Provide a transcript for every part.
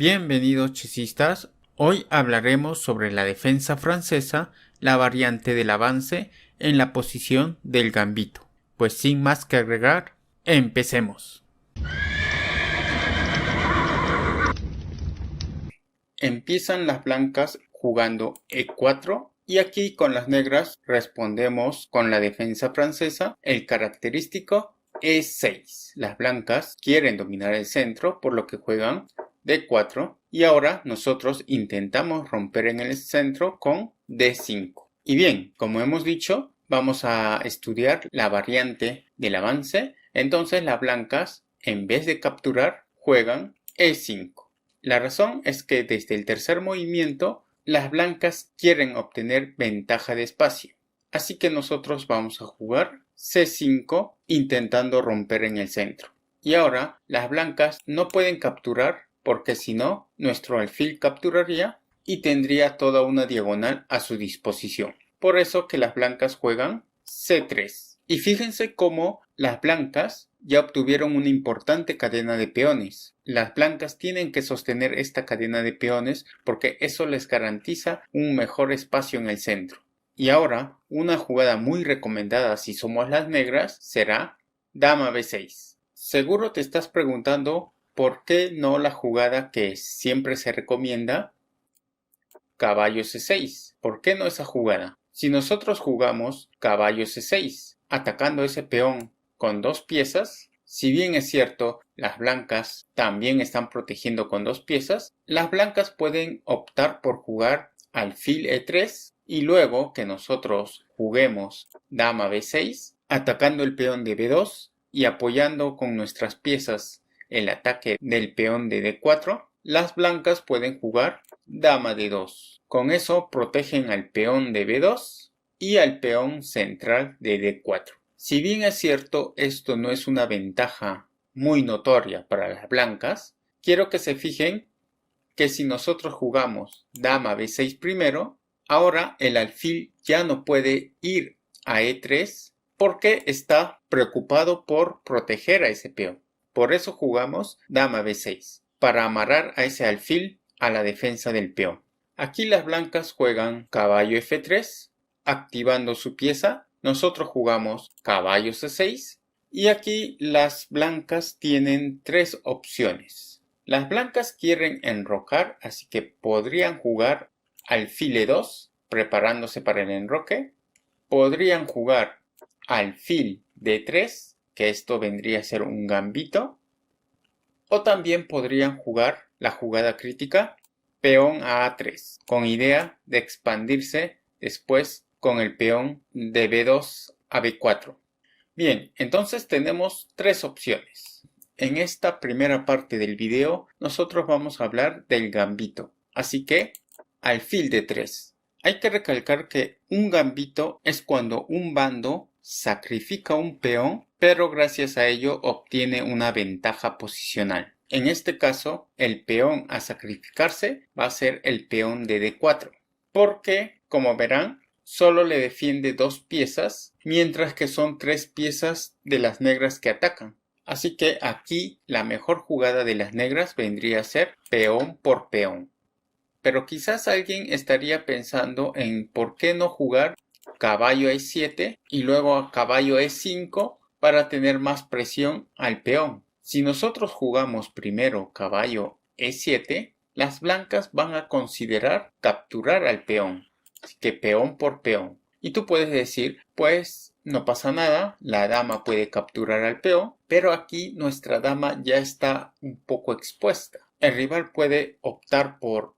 Bienvenidos chessistas, hoy hablaremos sobre la defensa francesa, la variante del avance en la posición del gambito. Pues sin más que agregar, empecemos. Empiezan las blancas jugando E4 y aquí con las negras respondemos con la defensa francesa, el característico E6. Las blancas quieren dominar el centro por lo que juegan D4 y ahora nosotros intentamos romper en el centro con D5. Y bien, como hemos dicho, vamos a estudiar la variante del avance. Entonces las blancas, en vez de capturar, juegan E5. La razón es que desde el tercer movimiento, las blancas quieren obtener ventaja de espacio. Así que nosotros vamos a jugar C5 intentando romper en el centro. Y ahora las blancas no pueden capturar porque si no, nuestro alfil capturaría y tendría toda una diagonal a su disposición. Por eso que las blancas juegan C3. Y fíjense cómo las blancas ya obtuvieron una importante cadena de peones. Las blancas tienen que sostener esta cadena de peones porque eso les garantiza un mejor espacio en el centro. Y ahora, una jugada muy recomendada si somos las negras será Dama B6. Seguro te estás preguntando ¿por qué no la jugada que siempre se recomienda? Caballo C6. ¿Por qué no esa jugada? Si nosotros jugamos caballo C6, atacando ese peón con dos piezas, si bien es cierto, las blancas también están protegiendo con dos piezas, las blancas pueden optar por jugar alfil E3 y luego que nosotros juguemos dama B6, atacando el peón de B2 y apoyando con nuestras piezas el ataque del peón de D4, las blancas pueden jugar dama D2. Con eso protegen al peón de B2 y al peón central de D4. Si bien es cierto, esto no es una ventaja muy notoria para las blancas, quiero que se fijen que si nosotros jugamos dama B6 primero, ahora el alfil ya no puede ir a E3 porque está preocupado por proteger a ese peón. Por eso jugamos dama B6, para amarrar a ese alfil a la defensa del peón. Aquí las blancas juegan caballo F3, activando su pieza. Nosotros jugamos caballo C6 y aquí las blancas tienen tres opciones. Las blancas quieren enrocar, así que podrían jugar alfil E2, preparándose para el enroque. Podrían jugar alfil D3, que esto vendría a ser un gambito. O también podrían jugar la jugada crítica peón a A3, con idea de expandirse después con el peón de B2 a B4. Bien, entonces tenemos tres opciones. En esta primera parte del video nosotros vamos a hablar del gambito, así que alfil D3. Hay que recalcar que un gambito es cuando un bando sacrifica un peón, pero gracias a ello obtiene una ventaja posicional. En este caso, el peón a sacrificarse va a ser el peón de D4, porque, como verán, solo le defiende dos piezas, mientras que son tres piezas de las negras que atacan. Así que aquí la mejor jugada de las negras vendría a ser peón por peón. Pero quizás alguien estaría pensando en por qué no jugar caballo E7 y luego a caballo E5 para tener más presión al peón. Si nosotros jugamos primero caballo E7, las blancas van a considerar capturar al peón. Así que peón por peón. Y tú puedes decir, pues no pasa nada, la dama puede capturar al peón, pero aquí nuestra dama ya está un poco expuesta. El rival puede optar por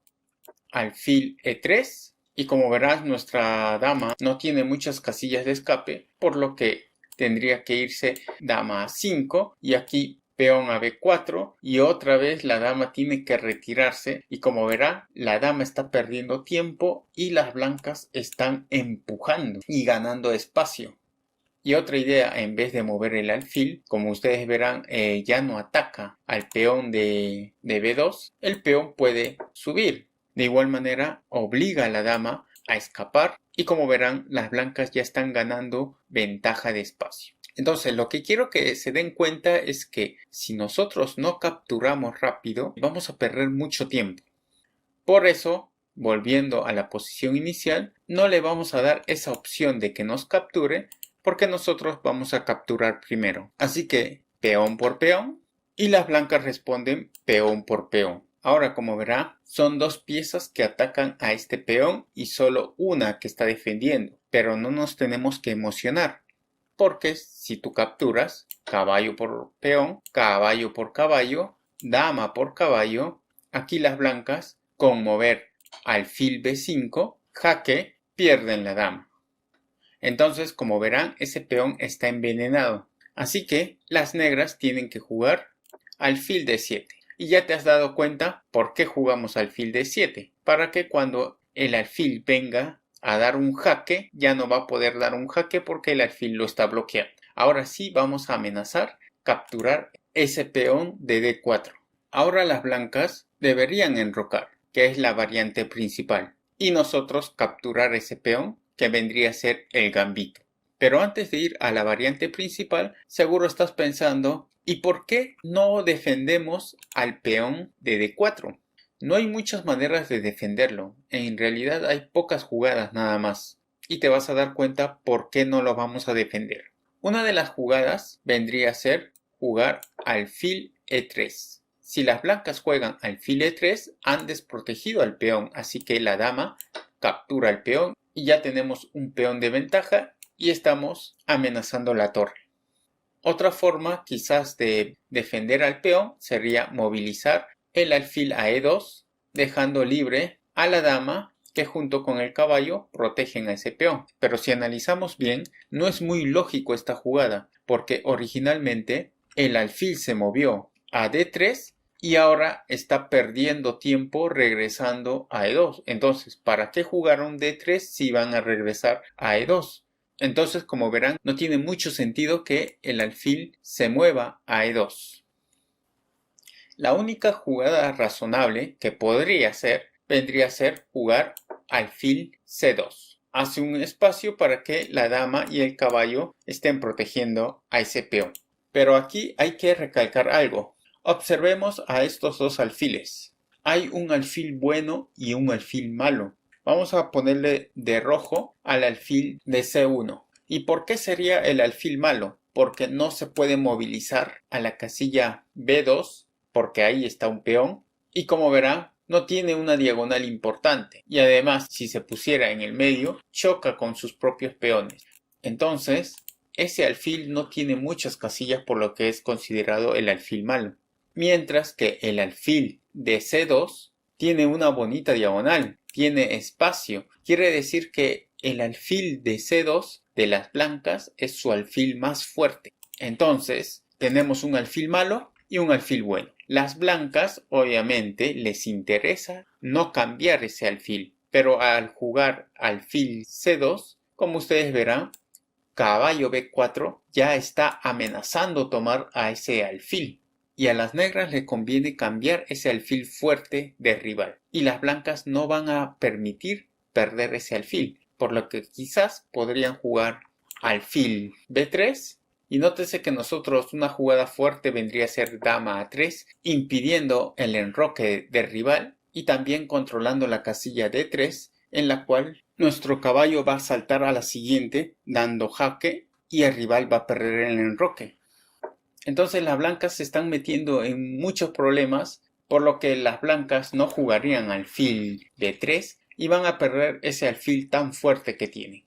alfil E3 y como verás nuestra dama no tiene muchas casillas de escape, por lo que tendría que irse dama A5 y aquí peón a B4 y otra vez la dama tiene que retirarse y como verá la dama está perdiendo tiempo y las blancas están empujando y ganando espacio. Y otra idea, en vez de mover el alfil, como ustedes verán, ya no ataca al peón de B2, el peón puede subir. De igual manera, obliga a la dama a escapar y como verán, las blancas ya están ganando ventaja de espacio. Entonces, lo que quiero que se den cuenta es que si nosotros no capturamos rápido, vamos a perder mucho tiempo. Por eso, volviendo a la posición inicial, no le vamos a dar esa opción de que nos capture, porque nosotros vamos a capturar primero. Así que, peón por peón, y las blancas responden peón por peón. Ahora, como verá, son dos piezas que atacan a este peón y solo una que está defendiendo. Pero no nos tenemos que emocionar, porque si tú capturas caballo por peón, caballo por caballo, dama por caballo, aquí las blancas, con mover alfil b5, jaque, pierden la dama. Entonces, como verán, ese peón está envenenado. Así que las negras tienen que jugar alfil d7. Y ya te has dado cuenta por qué jugamos alfil d7. Para que cuando el alfil venga a dar un jaque, ya no va a poder dar un jaque porque el alfil lo está bloqueando. Ahora sí vamos a amenazar capturar ese peón de d4. Ahora las blancas deberían enrocar, que es la variante principal, y nosotros capturar ese peón, que vendría a ser el gambito. Pero antes de ir a la variante principal, seguro estás pensando, ¿y por qué no defendemos al peón de d4? No hay muchas maneras de defenderlo, en realidad hay pocas jugadas nada más, y te vas a dar cuenta por qué no lo vamos a defender. Una de las jugadas vendría a ser jugar alfil e3. Si las blancas juegan alfil e3, han desprotegido al peón, así que la dama captura al peón y ya tenemos un peón de ventaja y estamos amenazando la torre. Otra forma quizás de defender al peón sería movilizar el alfil a e2, dejando libre a la dama que junto con el caballo protegen a ese peón. Pero si analizamos bien, no es muy lógico esta jugada, porque originalmente el alfil se movió a d3 y ahora está perdiendo tiempo regresando a e2. Entonces, ¿para qué jugaron d3 si van a regresar a e2? Entonces, como verán, no tiene mucho sentido que el alfil se mueva a e2. La única jugada razonable que podría hacer vendría a ser jugar alfil c2. Hace un espacio para que la dama y el caballo estén protegiendo a ese peón. Pero aquí hay que recalcar algo. Observemos a estos dos alfiles. Hay un alfil bueno y un alfil malo. Vamos a ponerle de rojo al alfil de c1. ¿Y por qué sería el alfil malo? Porque no se puede movilizar a la casilla b2, porque ahí está un peón. Y como verán, no tiene una diagonal importante. Y además, si se pusiera en el medio, choca con sus propios peones. Entonces, ese alfil no tiene muchas casillas, por lo que es considerado el alfil malo. Mientras que el alfil de c2 tiene una bonita diagonal, tiene espacio. Quiere decir que el alfil de c2 de las blancas es su alfil más fuerte. Entonces, tenemos un alfil malo y un alfil bueno. Las blancas, obviamente, les interesa no cambiar ese alfil, pero al jugar alfil c2, como ustedes verán, caballo b4 ya está amenazando tomar a ese alfil. Y a las negras les conviene cambiar ese alfil fuerte de rival. Y las blancas no van a permitir perder ese alfil, por lo que quizás podrían jugar alfil b3. Y nótese que nosotros una jugada fuerte vendría a ser dama a3, impidiendo el enroque del rival y también controlando la casilla d3, en la cual nuestro caballo va a saltar a la siguiente dando jaque y el rival va a perder el enroque. Entonces las blancas se están metiendo en muchos problemas, por lo que las blancas no jugarían alfil b3 y van a perder ese alfil tan fuerte que tienen.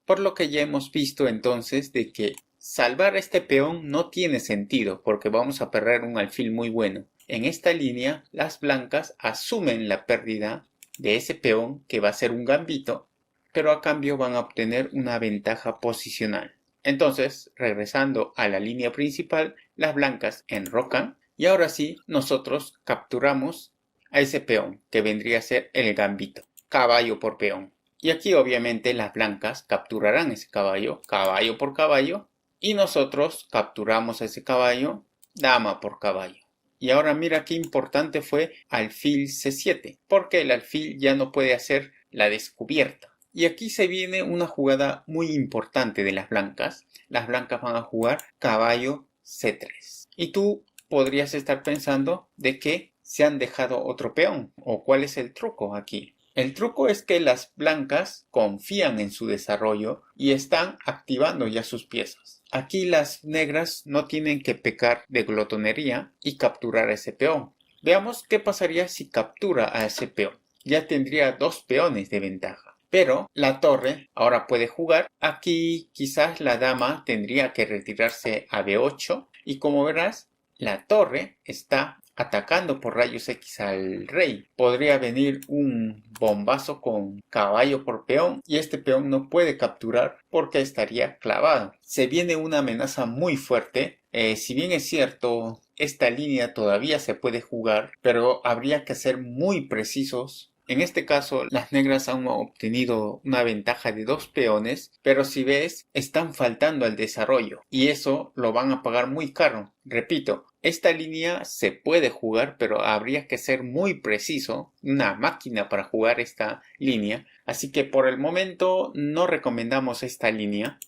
Por lo que ya hemos visto entonces de que salvar este peón no tiene sentido porque vamos a perder un alfil muy bueno. En esta línea las blancas asumen la pérdida de ese peón que va a ser un gambito, pero a cambio van a obtener una ventaja posicional. Entonces, regresando a la línea principal, las blancas enrocan y ahora sí nosotros capturamos a ese peón que vendría a ser el gambito, caballo por peón. Y aquí obviamente las blancas capturarán ese caballo, caballo por caballo, y nosotros capturamos a ese caballo, dama por caballo. Y ahora mira qué importante fue alfil c7, porque el alfil ya no puede hacer la descubierta. Y aquí se viene una jugada muy importante de las blancas. Las blancas van a jugar caballo C3. Y tú podrías estar pensando de que se han dejado otro peón. ¿O cuál es el truco aquí? El truco es que las blancas confían en su desarrollo y están activando ya sus piezas. Aquí las negras no tienen que pecar de glotonería y capturar a ese peón. Veamos qué pasaría si captura a ese peón. Ya tendría 2 peones de ventaja. Pero la torre ahora puede jugar. Aquí quizás la dama tendría que retirarse a B8. Y como verás, la torre está atacando por rayos X al rey. Podría venir un bombazo con caballo por peón y este peón no puede capturar porque estaría clavado. Se viene una amenaza muy fuerte. Si bien es cierto, esta línea todavía se puede jugar, pero habría que ser muy precisos. En este caso, las negras han obtenido una ventaja de 2 peones, pero si ves, están faltando al desarrollo y eso lo van a pagar muy caro. Repito, esta línea se puede jugar, pero habría que ser muy preciso, una máquina para jugar esta línea, así que por el momento no recomendamos esta línea.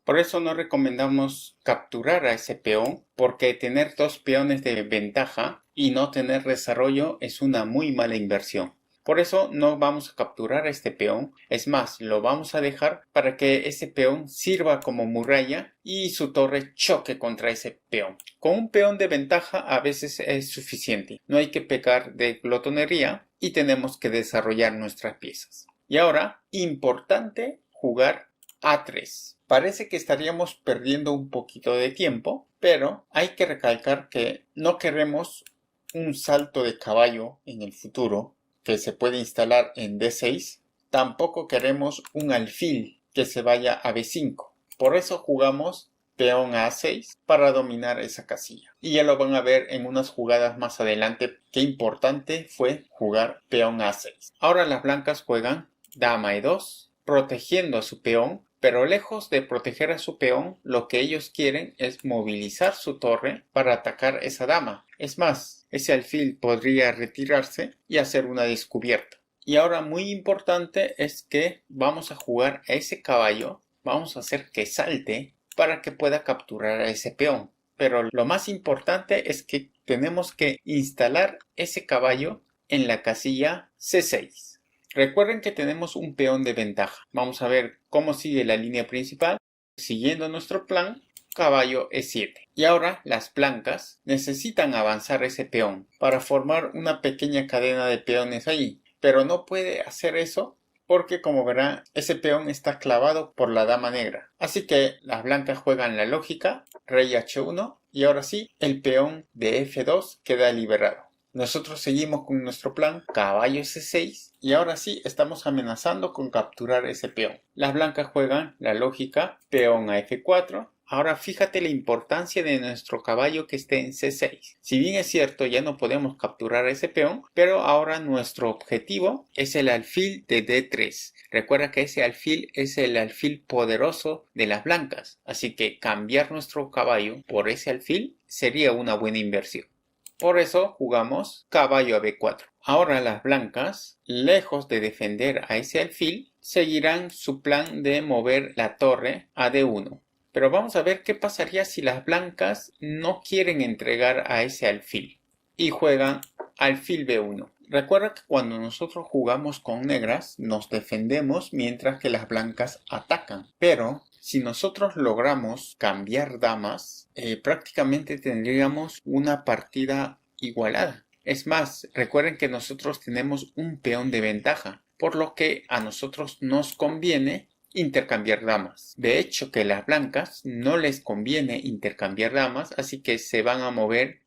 Por eso no recomendamos capturar a ese peón, porque tener 2 peones de ventaja y no tener desarrollo es una muy mala inversión. Por eso no vamos a capturar a este peón, es más, lo vamos a dejar para que ese peón sirva como muralla y su torre choque contra ese peón. Con un peón de ventaja a veces es suficiente, no hay que pecar de glotonería y tenemos que desarrollar nuestras piezas. Y ahora, importante jugar A3. Parece que estaríamos perdiendo un poquito de tiempo, pero hay que recalcar que no queremos un salto de caballo en el futuro que se puede instalar en D6. Tampoco queremos un alfil que se vaya a B5. Por eso jugamos peón a A6 para dominar esa casilla. Y ya lo van a ver en unas jugadas más adelante qué importante fue jugar peón a A6. Ahora las blancas juegan dama E2, protegiendo a su peón. Pero lejos de proteger a su peón, lo que ellos quieren es movilizar su torre para atacar esa dama. Es más, ese alfil podría retirarse y hacer una descubierta. Y ahora muy importante es que vamos a jugar a ese caballo, vamos a hacer que salte para que pueda capturar a ese peón. Pero lo más importante es que tenemos que instalar ese caballo en la casilla C6. Recuerden que tenemos un peón de ventaja. Vamos a ver cómo sigue la línea principal. Siguiendo nuestro plan, caballo E7. Y ahora las blancas necesitan avanzar ese peón para formar una pequeña cadena de peones ahí. Pero no puede hacer eso porque, como verán, ese peón está clavado por la dama negra. Así que las blancas juegan la lógica, rey H1, y ahora sí, el peón de F2 queda liberado. Nosotros seguimos con nuestro plan, caballo C6, y ahora sí estamos amenazando con capturar ese peón. Las blancas juegan la lógica, peón a F4. Ahora fíjate la importancia de nuestro caballo que esté en C6. Si bien es cierto, ya no podemos capturar ese peón, pero ahora nuestro objetivo es el alfil de D3. Recuerda que ese alfil es el alfil poderoso de las blancas, así que cambiar nuestro caballo por ese alfil sería una buena inversión. Por eso jugamos caballo a B4. Ahora las blancas, lejos de defender a ese alfil, seguirán su plan de mover la torre a D1. Pero vamos a ver qué pasaría si las blancas no quieren entregar a ese alfil y juegan alfil B1. Recuerda que cuando nosotros jugamos con negras nos defendemos mientras que las blancas atacan. Pero si nosotros logramos cambiar damas, prácticamente tendríamos una partida igualada. Es más, recuerden que nosotros tenemos un peón de ventaja, por lo que a nosotros nos conviene intercambiar damas. De hecho, que las blancas no les conviene intercambiar damas, así que se van a mover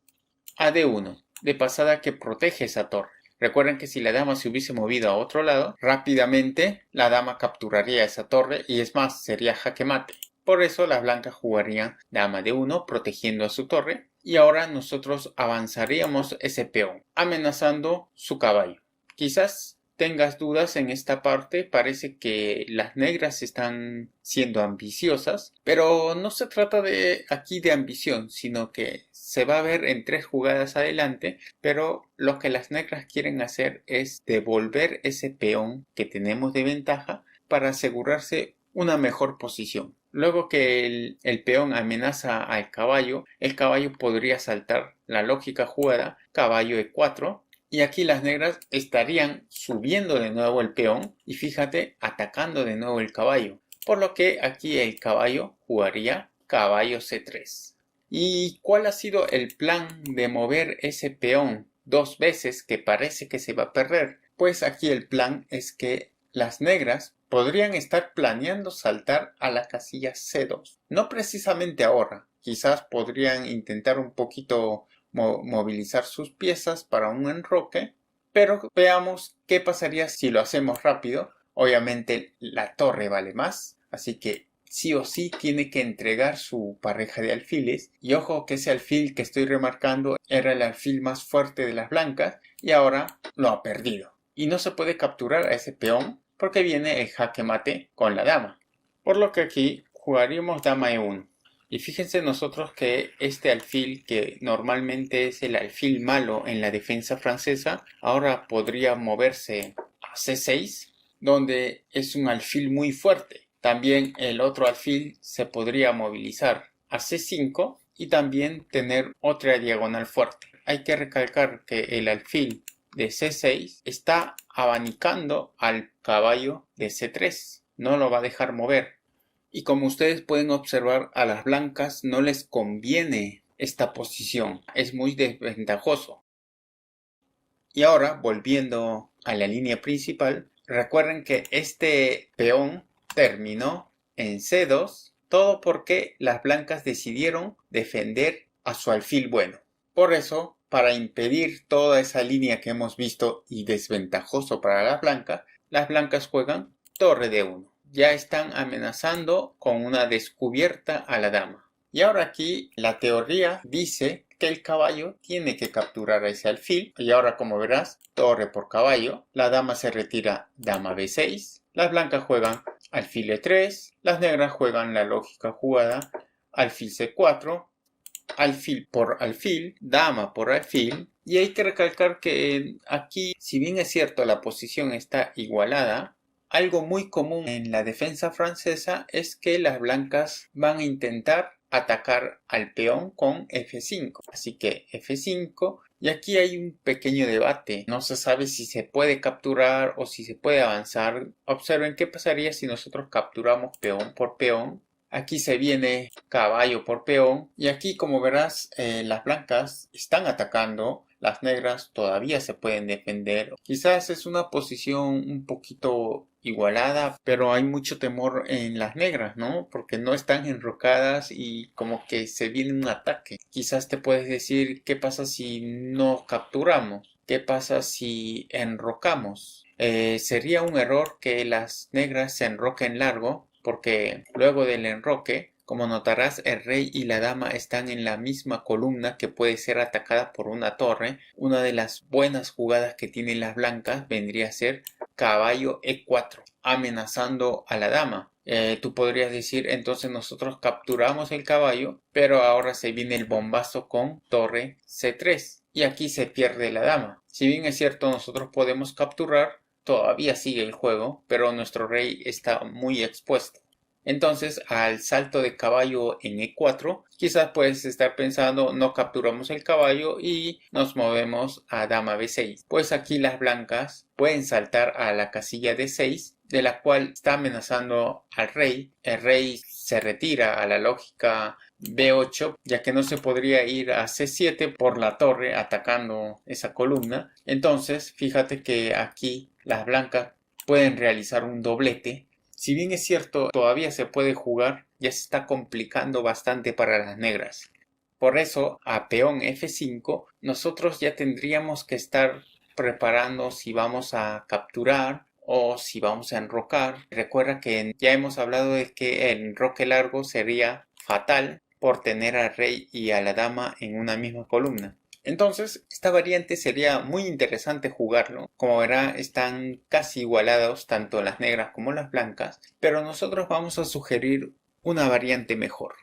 a D1, de pasada que protege esa torre. Recuerden que si la dama se hubiese movido a otro lado, rápidamente la dama capturaría esa torre y es más, sería jaque mate. Por eso las blancas jugarían dama D1 protegiendo a su torre y ahora nosotros avanzaríamos ese peón, amenazando su caballo. Quizás tengas dudas en esta parte, parece que las negras están siendo ambiciosas, pero no se trata aquí de ambición, sino que se va a ver en 3 jugadas adelante, pero lo que las negras quieren hacer es devolver ese peón que tenemos de ventaja para asegurarse una mejor posición. Luego que el peón amenaza al caballo, el caballo podría saltar la lógica jugada caballo E4, y aquí las negras estarían subiendo de nuevo el peón y fíjate, atacando de nuevo el caballo. Por lo que aquí el caballo jugaría caballo C3. ¿Y cuál ha sido el plan de mover ese peón 2 veces que parece que se va a perder? Pues aquí el plan es que las negras podrían estar planeando saltar a la casilla C2. No precisamente ahora, quizás podrían intentar un poquito movilizar sus piezas para un enroque, pero veamos qué pasaría si lo hacemos rápido. Obviamente la torre vale más, así que sí o sí tiene que entregar su pareja de alfiles, y ojo que ese alfil que estoy remarcando era el alfil más fuerte de las blancas y ahora lo ha perdido y no se puede capturar a ese peón porque viene el jaque mate con la dama, por lo que aquí jugaríamos dama E1. Y fíjense nosotros que este alfil, que normalmente es el alfil malo en la defensa francesa, ahora podría moverse a C6, donde es un alfil muy fuerte. También el otro alfil se podría movilizar a C5 y también tener otra diagonal fuerte. Hay que recalcar que el alfil de C6 está abanicando al caballo de C3. No lo va a dejar mover. Y como ustedes pueden observar, a las blancas no les conviene esta posición, es muy desventajoso. Y ahora, volviendo a la línea principal, recuerden que este peón terminó en C2, todo porque las blancas decidieron defender a su alfil bueno. Por eso, para impedir toda esa línea que hemos visto y desventajoso para las blancas juegan torre de 1. Ya están amenazando con una descubierta a la dama. Y ahora aquí la teoría dice que el caballo tiene que capturar a ese alfil. Y ahora, como verás, torre por caballo. La dama se retira, dama B6. Las blancas juegan alfil E3. Las negras juegan la lógica jugada, alfil C4. Alfil por alfil, dama por alfil. Y hay que recalcar que aquí, si bien es cierto la posición está igualada, algo muy común en la defensa francesa es que las blancas van a intentar atacar al peón con F5. Así que F5, y aquí hay un pequeño debate. No se sabe si se puede capturar o si se puede avanzar. Observen qué pasaría si nosotros capturamos peón por peón. Aquí se viene caballo por peón y aquí, como verás, las blancas están atacando. Las negras todavía se pueden defender. Quizás es una posición un poquito igualada, pero hay mucho temor en las negras, ¿no? Porque no están enrocadas y como que se viene un ataque. Quizás te puedes decir, ¿qué pasa si no capturamos? ¿Qué pasa si enrocamos? Sería un error que las negras se enroquen largo, porque luego del enroque, como notarás, el rey y la dama están en la misma columna que puede ser atacada por una torre. Una de las buenas jugadas que tienen las blancas vendría a ser caballo E4, amenazando a la dama. Tú podrías decir, entonces nosotros capturamos el caballo, pero ahora se viene el bombazo con torre C3 y aquí se pierde la dama. Si bien es cierto, nosotros podemos capturar, todavía sigue el juego, pero nuestro rey está muy expuesto. Entonces, al salto de caballo en E4, quizás puedes estar pensando, no capturamos el caballo y nos movemos a dama B6. Pues aquí las blancas pueden saltar a la casilla D6, de la cual está amenazando al rey. El rey se retira a la lógica B8, ya que no se podría ir a C7 por la torre atacando esa columna. Entonces, fíjate que aquí las blancas pueden realizar un doblete. Si bien es cierto, todavía se puede jugar, ya se está complicando bastante para las negras. Por eso, a peón F5, nosotros ya tendríamos que estar preparando si vamos a capturar o si vamos a enrocar. Recuerda que ya hemos hablado de que el enroque largo sería fatal por tener al rey y a la dama en una misma columna. Entonces, esta variante sería muy interesante jugarlo. Como verá, están casi igualados tanto las negras como las blancas, pero nosotros vamos a sugerir una variante mejor.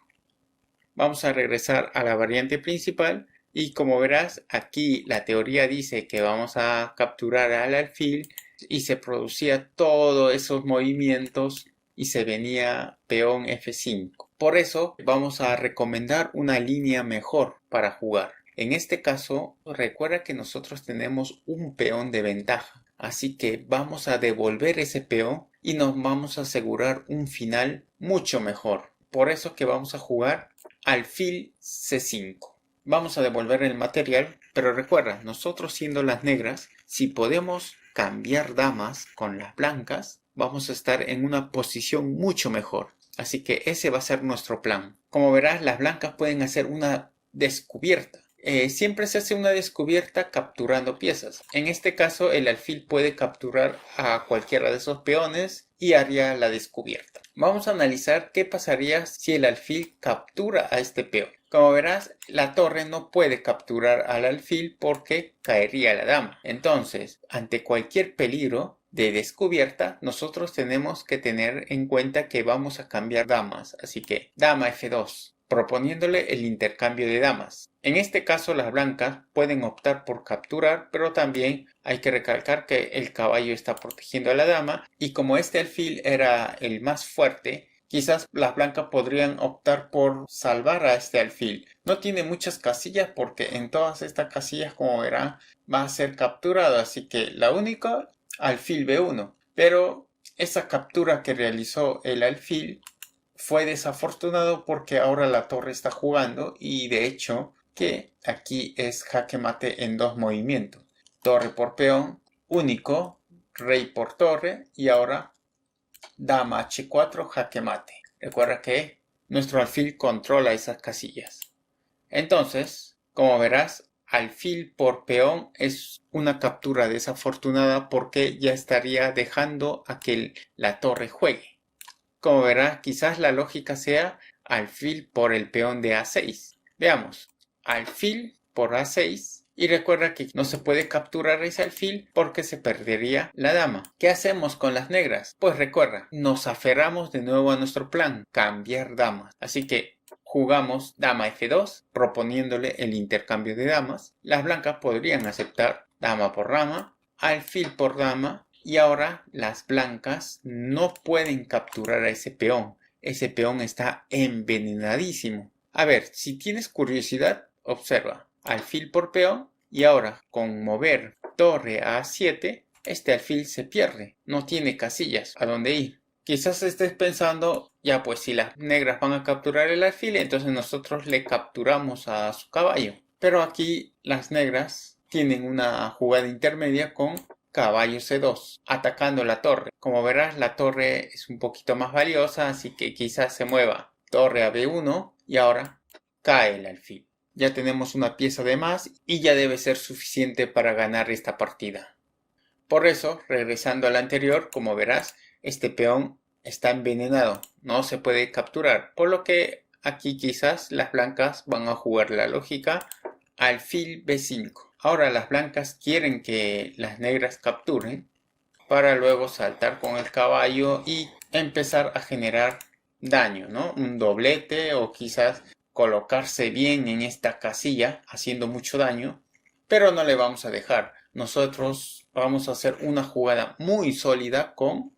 Vamos a regresar a la variante principal y como verás, aquí la teoría dice que vamos a capturar al alfil y se producía todos esos movimientos y se venía peón F5. Por eso vamos a recomendar una línea mejor para jugar. En este caso, recuerda que nosotros tenemos un peón de ventaja, así que vamos a devolver ese peón y nos vamos a asegurar un final mucho mejor. Por eso que vamos a jugar alfil C5. Vamos a devolver el material, pero recuerda, nosotros siendo las negras, si podemos cambiar damas con las blancas, vamos a estar en una posición mucho mejor. Así que ese va a ser nuestro plan. Como verás, las blancas pueden hacer una descubierta. Siempre se hace una descubierta capturando piezas. En este caso, el alfil puede capturar a cualquiera de esos peones y haría la descubierta. Vamos a analizar qué pasaría si el alfil captura a este peón. Como verás, la torre no puede capturar al alfil porque caería la dama. Entonces, ante cualquier peligro de descubierta, nosotros tenemos que tener en cuenta que vamos a cambiar damas. Así que, dama F2. Proponiéndole el intercambio de damas. En este caso las blancas pueden optar por capturar, pero también hay que recalcar que el caballo está protegiendo a la dama y como este alfil era el más fuerte, quizás las blancas podrían optar por salvar a este alfil. No tiene muchas casillas porque en todas estas casillas, como verán, va a ser capturado, así que la única, alfil B1. Pero esa captura que realizó el alfil fue desafortunado porque ahora la torre está jugando y de hecho que aquí es jaque mate en dos movimientos. Torre por peón, único, rey por torre y ahora dama H4 jaque mate. Recuerda que nuestro alfil controla esas casillas. Entonces, como verás, alfil por peón es una captura desafortunada porque ya estaría dejando a que la torre juegue. Como verás, quizás la lógica sea alfil por el peón de A6. Veamos, alfil por A6 y recuerda que no se puede capturar ese alfil porque se perdería la dama. ¿Qué hacemos con las negras? Pues recuerda, nos aferramos de nuevo a nuestro plan, cambiar damas. Así que jugamos dama F2 proponiéndole el intercambio de damas. Las blancas podrían aceptar dama por dama, alfil por dama. Y ahora las blancas no pueden capturar a ese peón. Ese peón está envenenadísimo. A ver, si tienes curiosidad, observa. Alfil por peón y ahora con mover torre a A7, este alfil se pierde. No tiene casillas a dónde ir. Quizás estés pensando, ya pues si las negras van a capturar el alfil, entonces nosotros le capturamos a su caballo. Pero aquí las negras tienen una jugada intermedia con caballo C2, atacando la torre. Como verás, la torre es un poquito más valiosa, así que quizás se mueva torre a B1 y ahora cae el alfil. Ya tenemos una pieza de más y ya debe ser suficiente para ganar esta partida. Por eso, regresando al anterior, como verás, este peón está envenenado, no se puede capturar, por lo que aquí quizás las blancas van a jugar la lógica alfil B5. Ahora las blancas quieren que las negras capturen para luego saltar con el caballo y empezar a generar daño, ¿no? Un doblete o quizás colocarse bien en esta casilla haciendo mucho daño, pero no le vamos a dejar. Nosotros vamos a hacer una jugada muy sólida con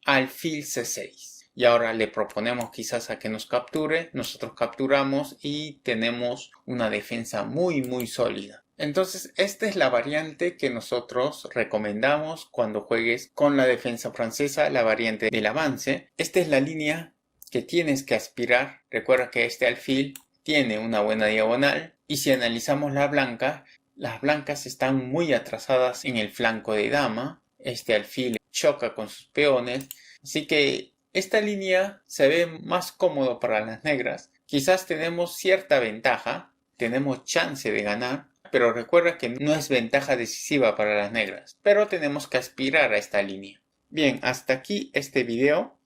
alfil C6. Y ahora le proponemos quizás a que nos capture, nosotros capturamos y tenemos una defensa muy sólida. Entonces esta es la variante que nosotros recomendamos cuando juegues con la defensa francesa, la variante del avance. Esta es la línea que tienes que aspirar. Recuerda que este alfil tiene una buena diagonal y si analizamos las blancas están muy atrasadas en el flanco de dama. Este alfil choca con sus peones, así que esta línea se ve más cómodo para las negras. Quizás tenemos cierta ventaja, tenemos chance de ganar, pero recuerda que no es ventaja decisiva para las negras, pero tenemos que aspirar a esta línea. Bien, hasta aquí este video.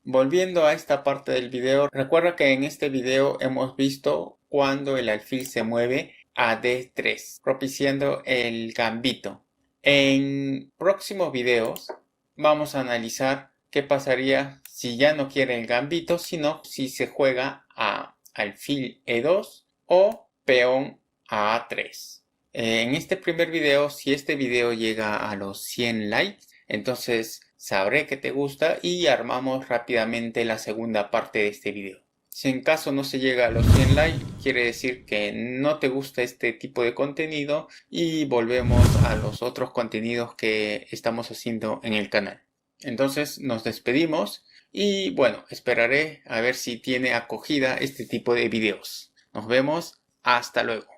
Volviendo a esta parte del video, recuerda que en este video hemos visto cuando el alfil se mueve a D3, propiciando el gambito. En próximos videos vamos a analizar qué pasaría si ya no quiere el gambito, sino si se juega a alfil E2 o peón a A3. En este primer video, si este video llega a los 100 likes, entonces sabré que te gusta y armamos rápidamente la segunda parte de este video. Si en caso no se llega a los 100 likes, quiere decir que no te gusta este tipo de contenido y volvemos a los otros contenidos que estamos haciendo en el canal. Entonces nos despedimos y bueno, esperaré a ver si tiene acogida este tipo de videos. Nos vemos, hasta luego.